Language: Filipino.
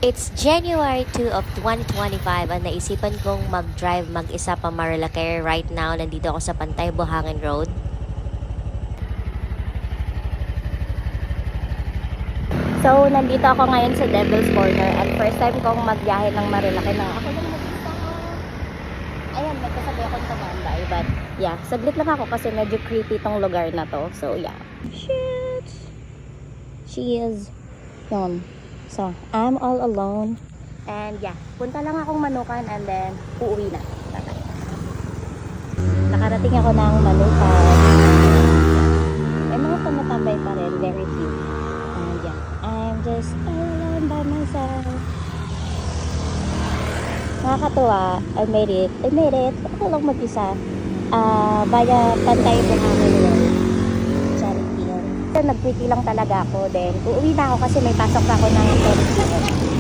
It's January 2 of 2025 at naisipan kong mag-drive mag-isa pa Marilake. Right now, nandito ako sa Pantay Buhangin Road. So, nandito ako ngayon sa Devil's Corner at first time kong magbiyahe ng Marilake na ako lang mag-isa. Ayan, may kasabay akong tumambay. But, yeah, saglit lang ako kasi medyo creepy tong lugar na to. So, yeah. Shit! She is gone. So, I'm all alone. And yeah, punta lang akong Manukan and then uuwi na. Nakarating ako ng Manukan. May mga tumatambay pa rin. Very cute. And yeah, I'm just all alone by myself. Nakakatuwa. I made it. Ako lang mag-isa. Via Pantay Buhangin Road. Charity yun. Nag-quickie lang talaga ako. Then, uuwi na ako kasi may pasok pa ako ng 10 p.m.